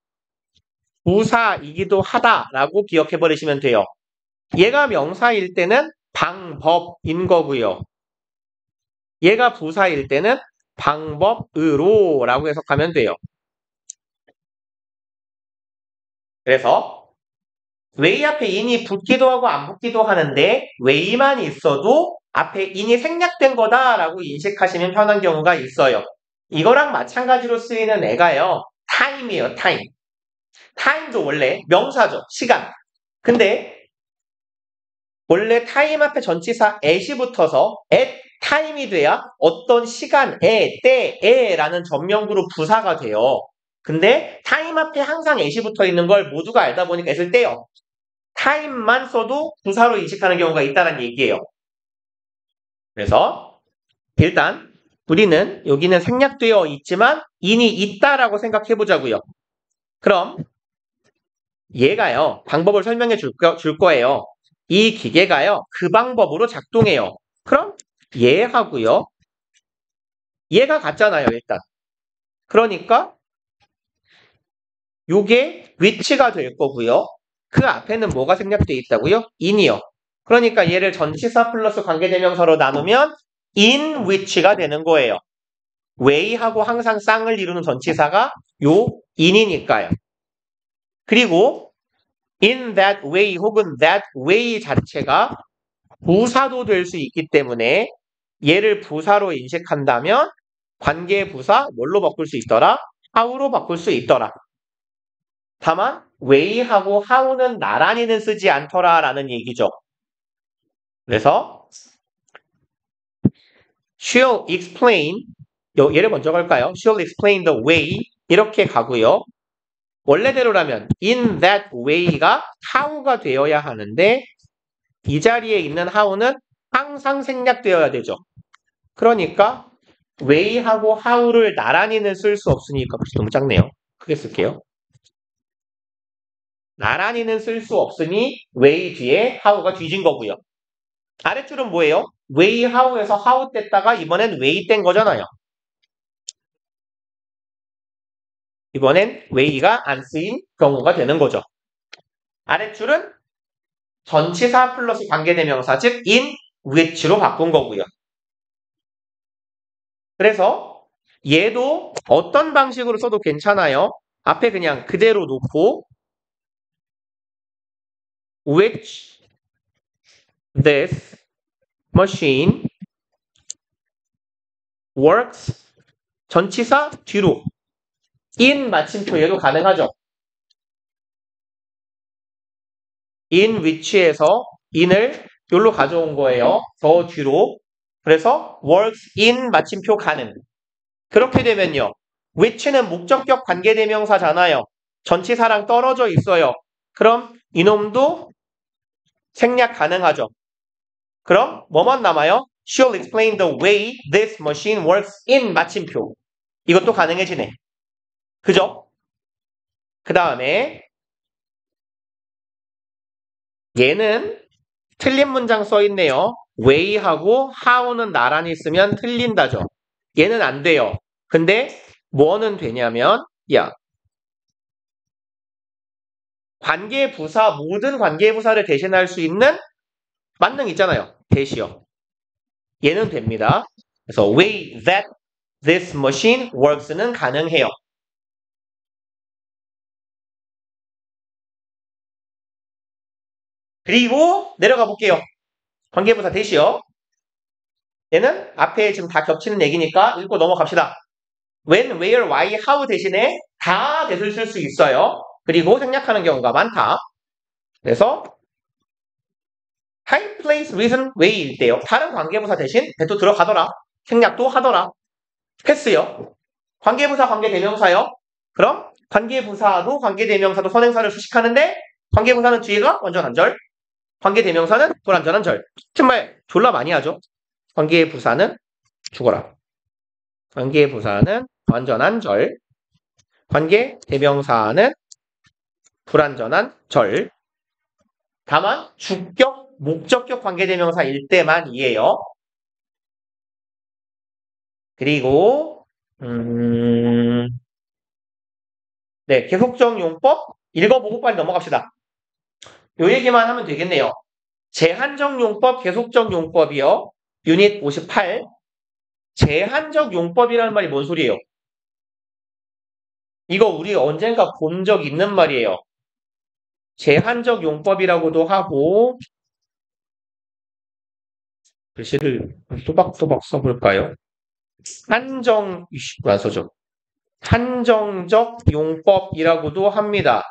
부사이기도 하다라고 기억해버리시면 돼요. 얘가 명사일 때는 방법인 거고요. 얘가 부사일 때는 방법으로라고 해석하면 돼요. 그래서 way 앞에 in이 붙기도 하고 안 붙기도 하는데 way만 있어도 앞에 in이 생략된 거다라고 인식하시면 편한 경우가 있어요. 이거랑 마찬가지로 쓰이는 애가요. time이에요. time. time도 원래 명사죠. 시간. 근데 원래 time 앞에 전치사 at이 붙어서 at time이 돼야 어떤 시간에, 때에 라는 전명구로 부사가 돼요. 근데 time 앞에 항상 at이 붙어 있는 걸 모두가 알다 보니까 at을 떼요. time만 써도 부사로 인식하는 경우가 있다는 얘기예요. 그래서 일단 우리는 여기는 생략되어 있지만 in이 있다라고 생각해 보자고요. 그럼 얘가요. 방법을 설명해 줄 거예요. 이 기계가요. 그 방법으로 작동해요. 그럼 얘하고요. 얘가 같잖아요. 일단. 그러니까 요게 which가 될 거고요. 그 앞에는 뭐가 생략되어 있다고요? in이요. 그러니까 얘를 전치사 플러스 관계대명사로 나누면 in which가 되는 거예요. way하고 항상 쌍을 이루는 전치사가 요 in이니까요. 그리고 in that way 혹은 that way 자체가 부사도 될 수 있기 때문에 얘를 부사로 인식한다면 관계 부사 뭘로 바꿀 수 있더라? how로 바꿀 수 있더라. 다만 way하고 how는 나란히는 쓰지 않더라라는 얘기죠. 그래서 she'll explain 얘를 먼저 갈까요? she'll explain the way 이렇게 가고요. 원래대로라면 in that way가 how가 되어야 하는데 이 자리에 있는 how는 항상 생략되어야 되죠. 그러니까 way하고 how를 나란히는 쓸 수 없으니까 너무 작네요. 크게 쓸게요. 나란히는 쓸 수 없으니 way 뒤에 how가 뒤진 거고요. 아랫줄은 뭐예요? way, how에서 how 뗐다가 이번엔 way 뗀 거잖아요. 이번엔 way가 안 쓰인 경우가 되는 거죠. 아랫줄은 전치사 플러스 관계대명사 즉 in which로 바꾼 거고요. 그래서 얘도 어떤 방식으로 써도 괜찮아요. 앞에 그냥 그대로 놓고 which this machine works 전치사 뒤로 in 마침표 얘도 가능하죠. in which에서 in을 여기로 가져온 거예요. 더 뒤로. 그래서 works in 마침표 가능. 그렇게 되면요. which는 목적격 관계대명사잖아요. 전치사랑 떨어져 있어요. 그럼 이놈도 생략 가능하죠. 그럼 뭐만 남아요? She'll explain the way this machine works in 마침표. 이것도 가능해지네. 그죠? 그 다음에 얘는 틀린 문장 써있네요. way하고 how는 나란히 쓰면 틀린다죠. 얘는 안 돼요. 근데 뭐는 되냐면 관계부사, 모든 관계부사를 대신할 수 있는 만능 있잖아요. 대시요. 얘는 됩니다. 그래서 way that this machine works는 가능해요. 그리고 내려가 볼게요. 관계부사 대시요. 얘는 앞에 지금 다 겹치는 얘기니까 읽고 넘어갑시다. when, where, why, how 대신에 다 대를 쓸 수 있어요. 그리고 생략하는 경우가 많다. 그래서 time, place, reason, way일 때요. 다른 관계부사 대신 대도 들어가더라. 생략도 하더라. 패스요. 관계부사, 관계대명사요. 그럼 관계부사도 관계대명사도 선행사를 수식하는데 관계부사는 뒤에가 완전한절, 관계대명사는 불완전한절. 정말 졸라 많이 하죠. 관계부사는 죽어라. 관계부사는 완전한 절, 관계대명사는 불완전한 절. 다만 주격, 목적격 관계대명사일 때만이에요. 그리고 네, 계속적 용법 읽어보고 빨리 넘어갑시다. 요 얘기만 하면 되겠네요. 제한적 용법, 계속적 용법이요. 유닛 58. 제한적 용법이라는 말이 뭔 소리예요? 이거 우리 언젠가 본 적 있는 말이에요. 제한적 용법이라고도 하고 글씨를 또박또박 써볼까요? 안 써죠. 한정적 용법이라고도 합니다.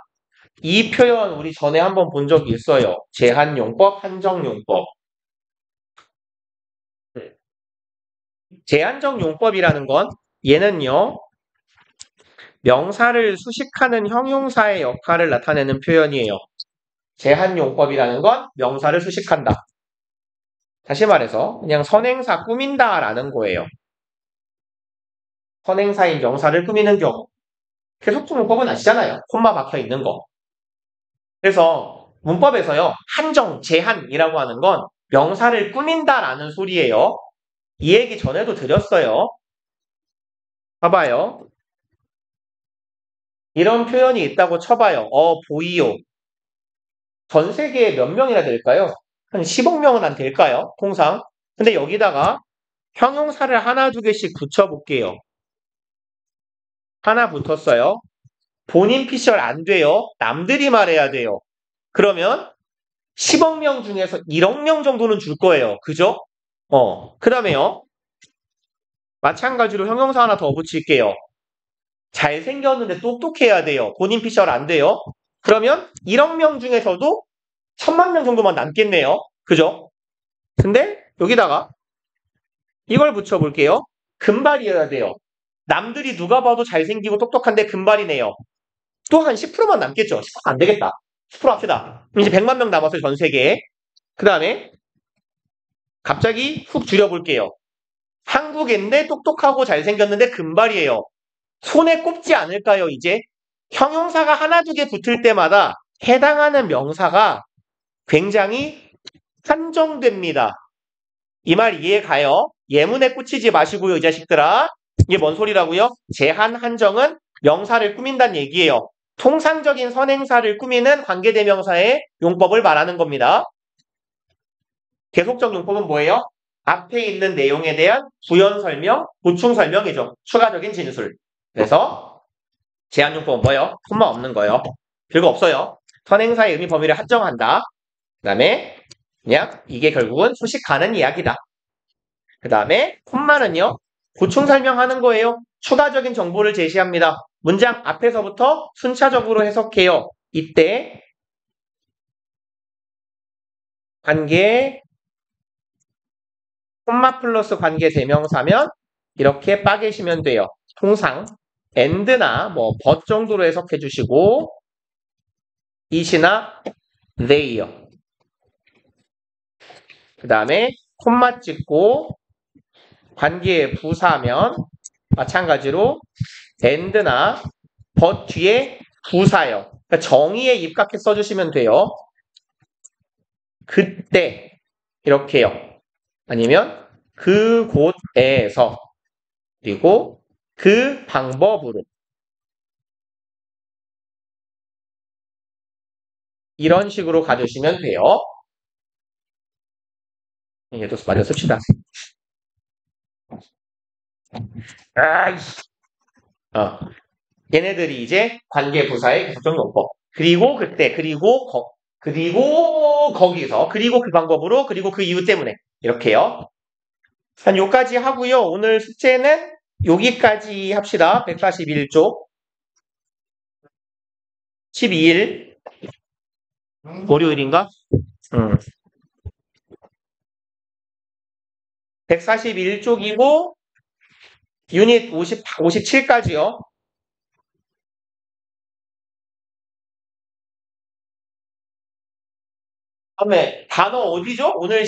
이 표현 우리 전에 한번 본 적이 있어요. 제한용법, 한정용법. 제한적 용법이라는 건 얘는요. 명사를 수식하는 형용사의 역할을 나타내는 표현이에요. 제한용법이라는 건 명사를 수식한다. 다시 말해서 그냥 선행사 꾸민다라는 거예요. 선행사인 명사를 꾸미는 경우. 계속적 문법은 아시잖아요. 콤마 박혀 있는 거. 그래서 문법에서요. 한정, 제한이라고 하는 건 명사를 꾸민다라는 소리예요. 이 얘기 전에도 드렸어요. 봐봐요. 이런 표현이 있다고 쳐봐요. 보이요. 전 세계에 몇 명이나 될까요? 한 10억 명은 안 될까요? 통상. 근데 여기다가 형용사를 하나 두 개씩 붙여볼게요. 하나 붙었어요. 본인 피셜 안 돼요. 남들이 말해야 돼요. 그러면 10억 명 중에서 1억 명 정도는 줄 거예요. 그죠? 그 다음에요. 마찬가지로 형용사 하나 더 붙일게요. 잘생겼는데 똑똑해야 돼요. 본인 피셜 안 돼요. 그러면 1억 명 중에서도 1000만 명 정도만 남겠네요. 그죠? 근데 여기다가 이걸 붙여볼게요. 금발이어야 돼요. 남들이 누가 봐도 잘생기고 똑똑한데 금발이네요. 또 한 10%만 남겠죠. 10% 안 되겠다. 10% 합시다. 이제 100만 명 남았어요. 전 세계에. 그 다음에 갑자기 훅 줄여볼게요. 한국인데 똑똑하고 잘생겼는데 금발이에요. 손에 꼽지 않을까요? 이제 형용사가 하나 두 개 붙을 때마다 해당하는 명사가 굉장히 한정됩니다. 이 말 이해 가요? 예문에 꽂히지 마시고요, 이 자식들아. 이게 뭔 소리라고요? 제한 한정은 명사를 꾸민다는 얘기예요. 통상적인 선행사를 꾸미는 관계대명사의 용법을 말하는 겁니다. 계속적 용법은 뭐예요? 앞에 있는 내용에 대한 부연 설명, 보충 설명이죠. 추가적인 진술. 그래서 제한 용법은 뭐예요? 콤마 없는 거예요. 별거 없어요. 선행사의 의미 범위를 한정한다. 그 다음에 그냥 이게 결국은 수식하는 이야기다. 그 다음에 콤마는요. 보충 설명하는 거예요. 추가적인 정보를 제시합니다. 문장 앞에서부터 순차적으로 해석해요. 이때 관계 콤마 플러스 관계 대명사면 이렇게 빠개시면 돼요. 통상 and나 뭐 but 정도로 해석해 주시고 it이나 they요. 그 다음에 콤마 찍고 관계의 부사면 마찬가지로 and나 but 뒤에 부사요. 그러니까 정의에 입각해 써주시면 돼요. 그때 이렇게요. 아니면 그곳에서 그리고 그 방법으로 이런 식으로 가주시면 돼요. 얘도 마저 씁시다. 얘네들이 이제 관계부사의 계속적 용법. 그리고 그때, 그리고 거기서, 그리고 그 방법으로, 그리고 그 이유 때문에. 이렇게요. 한 요까지 하고요. 오늘 숙제는 여기까지 합시다. 141쪽. 12일. 월요일인가? 141쪽이고, 유닛 57까지요. 다음에 단어 어디죠? 오늘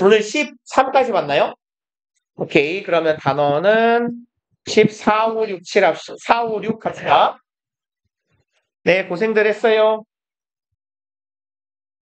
오늘 13까지 봤나요? 오케이. 그러면 단어는 14, 5, 6, 7 합시다. 4, 5, 6 합시다. 네, 고생들 했어요.